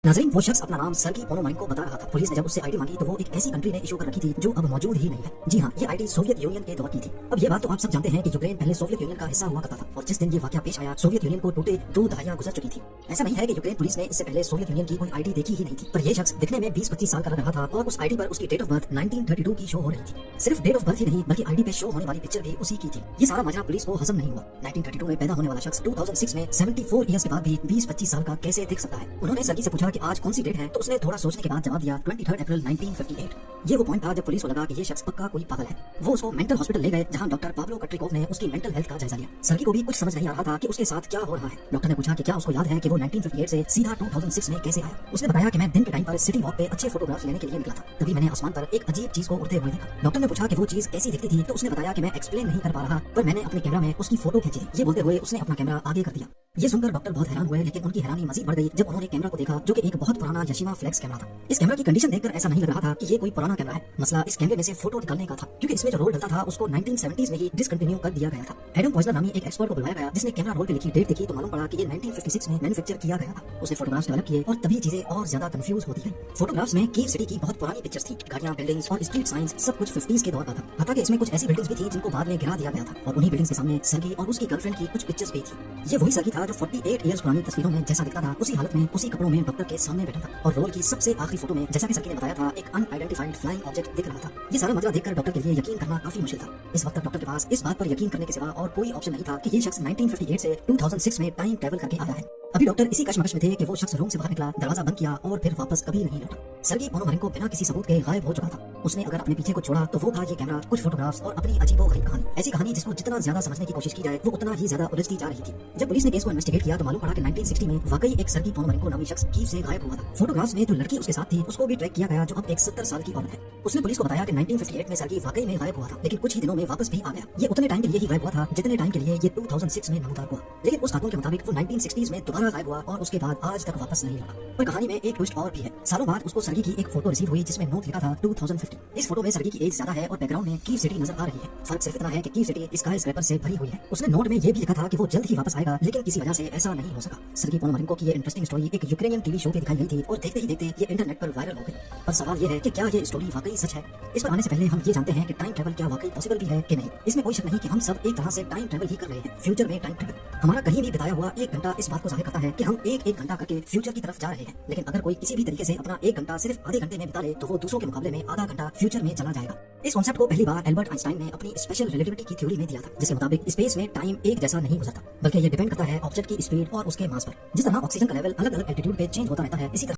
नाज़रीन, वो शख्स अपना नाम सर्गी पोनोमारेंको बता रहा था। पुलिस ने जब उससे आईडी मांगी तो वो एक ऐसी कंट्री ने इशू कर रखी थी जो अब मौजूद ही नहीं है। जी हाँ, ये आईडी सोवियत यूनियन के दौर की थी। अब ये बात तो आप सब जानते हैं कि यूक्रेन पहले सोवियत यूनियन का हिस्सा हुआ करता था और जिस दिन ये वाकया पेश आया, सोवियत यूनियन को टूटे 2 दहाइयां गुजर चुकी थी। ऐसा नहीं है कि यूक्रेन पुलिस ने इससे पहले सोवियत यूनियन की कोई आईडी देखी ही नहीं थी, पर यह शख्स दिखने में 20-25 साल का लग रहा था और उस आईडी पर उसकी डेट ऑफ बर्थ 1932 की शो हो रही थी। सिर्फ डेट ऑफ बर्थ ही नहीं बल्कि आईडी पे शो होने वाली पिक्चर भी उसी की थी। ये सारा माजरा पुलिस को हजम नहीं हुआ। 1932 में पैदा होने वाला शख्स 2006 में 74 ईयर्स के बाद भी 20-25 साल का कैसे दिख सकता है। उन्होंने सर्गी से पूछा कि आज कौन सी डेट है, तो उसने थोड़ा सोचने के बाद जवाब दिया 23 अप्रैल 1958। ये वो पॉइंट था जब पुलिस को लगा कि ये शख्स पक्का कोई पागल है। वो उसको मेंटल हॉस्पिटल ले गए जहां डॉक्टर पाब्लो कट्रिकोव ने उसकी मेंटल हेल्थ का जायजा लिया। सर्गी को भी कुछ समझ नहीं आ रहा था कि उसके साथ क्या हो रहा है। डॉक्टर ने पूछा कि क्या उसको याद है कि वो 1958 से सीधा 2006 में कैसे आया। उसने बताया कि मैं दिन के टाइम पर सिटी वॉक पे अच्छे फोटोग्राफ्स लेने के लिए निकला था, तभी मैंने आसमान पर एक अजीब चीज को उड़ते हुए देखा। डॉक्टर ने पूछा कि वो चीज कैसी दिखती थी, तो उसने बताया कि मैं एक्सप्लेन नहीं कर पा रहा, पर मैंने अपने कैमरा में उसकी फोटो खींची। ये बोलते हुए उसने अपना कैमरा आगे कर दिया। ये सुनकर डॉक्टर बहुत हैरान हुए, लेकिन उनकी हैरानी मजीद बढ़ गई जब उन्होंने कैमरा को देखा जो कि एक बहुत पुराना यशिमा फ्लेक्स कैमरा था। इस कैमरा की कंडीशन देखकर ऐसा नहीं लग रहा था कि ये कोई पुराना कैमरा है। मसला इस कैमरे में से फोटो निकालने का था, क्योंकि इसमें जो रोल डलता था उसको 1970s में ही डिसकंटिन्यू कर दिया गया था। एडम पॉइजनर नामी एक एक्सपर्ट को बुलाया गया जिसने कैमरा रोल पे लिखी डेट देखी तो मालूम पड़ा कि ये 1956 में मैन्युफैक्चर किया गया था। उसने फोटोग्राफ्स डेवलप किए और तभी चीजें और ज्यादा कंफ्यूज होती गई। फोटोग्राफ्स में कीव सिटी की बहुत पुरानी पिक्चर्स थी, गाड़ियां, बिल्डिंग्स और स्ट्रीट साइंस सब कुछ 50s के दौर का था। हालांकि इसमें कुछ ऐसी बिल्डिंग्स भी थी जिनको बाद में गिरा दिया गया था और उन्हीं बिल्डिंग्स के सामने सर्गी और उसकी गर्लफ्रेंड की कुछ पिक्चर्स भी थी। ये वही सर्गी था जो 48 ईयर्स पुरानी तस्वीरों में जैसा दिखता था, उसी हालत में उसी कपड़ों में डॉक्टर के सामने बैठा था। और रोल की सबसे आखिरी फोटो में जैसा कि सर्गी ने बताया था, एक अनआइडेंटिफाइड फ्लाइंग ऑब्जेक्ट दिख रहा था। ये सारा मसला देखकर डॉक्टर के लिए यकीन करना काफी मुश्किल था। इस वक्त डॉक्टर के पास इस बात पर यकीन करने के सिवा और कोई ऑप्शन नहीं था कि ये शख्स 1958 से 2006 में टाइम ट्रेवल करके आया है। अभी डॉक्टर इसी कश्मकश में थे कि वो शख्स रूम से बाहर निकला, दरवाजा बंद किया और फिर वापस कभी नहीं लौटा। सर्गी पोनोमारेंको बिना किसी सबूत के गायब हो चुका था। उसने अगर अपने पीछे को छोड़ा तो वो था ये कैमरा, कुछ फोटोग्राफ्स और अपनी अजीबोगरीब कहानी। ऐसी कहानी जिसको जितना ज्यादा समझने की कोशिश की जाए वो उतना ही ज्यादा उलझती जा रही थी। जब पुलिस ने केस को इन्वेस्टिगेट किया तो मालूम पड़ा कि 1960 में वाकई एक सर्गी पोनोमारेंको नामी शख्स कीव से गायब हुआ था। फोटोग्राफ्स में जो लड़की उसके साथ थी उसको भी ट्रैक किया गया, जो अब एक 70 साल की औरत है। उसने पुलिस को बताया कि 1958 में सर्गी वाकई में गायब हुआ था, लेकिन कुछ ही दिनों में वापस भी आ गया। ये उतने टाइम के लिए ही गायब हुआ था जितने टाइम के लिए ये 2006 में नमूदार हुआ, लेकिन उस खातून के मुताबिक वो 1960s में दोबारा गायब हुआ और उसके बाद आज तक वापस नहीं लौटा। पर कहानी में एक ट्विस्ट और भी है। सालों बाद उसको सर्गी की एक फोटो रिसीव हुई जिसमें नोट लिखा था 2050। इस फोटो में सर्गी की एज ज्यादा है और बैकग्राउंड में कीव सिटी नजर आ रही है। फर्क सिर्फ इतना है कि कीव सिटी स्काई स्क्रैपर से भरी हुई है। उसने नोट में ये भी लिखा था कि वो जल्द ही वापस आएगा, लेकिन किसी वजह से ऐसा नहीं हो सका। सर्गी पोनोमारेंको की ये इंटरेस्टिंग स्टोरी एक यूक्रेनियन टीवी शो पे दिखाई गई थी और देखते ही देखते ये इंटरनेट पर वायरल हो गई। पर सवाल ये है कि क्या ये स्टोरी वाकई सच है? इस पर आने से पहले हम ये जानते हैं कि टाइम ट्रैवल क्या वाकई पॉसिबल भी है कि नहीं। इसमें कोई शक नहीं कि हम सब एक तरह से टाइम ट्रैवल ही कर रहे हैं, फ्यूचर में टाइम ट्रैवल। हमारा कहीं भी बिताया हुआ 1 घंटा इस बात को जाहिर करता है कि हम एक घंटा करके फ्यूचर की तरफ जा रहे हैं। लेकिन अगर कोई किसी भी तरीके से अपना 1 घंटा सिर्फ आधे घंटे में बिता ले तो वो दूसरों के मुकाबले में आधा घंटा फ्यूचर में चला जाएगा। इस कॉन्सेप्ट को पहली बार एल्बर्ट आइंस्टाइन ने अपनी स्पेशल रिलेटिविटी की थ्योरी में दिया था, जिसके मुताबिक स्पेस में टाइम एक जैसा नहीं गुजरता, बल्कि ये डिपेंड करता है ऑब्जेक्ट की स्पीड और उसके मास पर। जिस तरह ऑक्सीजन का लेवल अलग अलग एल्टीट्यूड पे चेंज होता रहता है, इसी तरह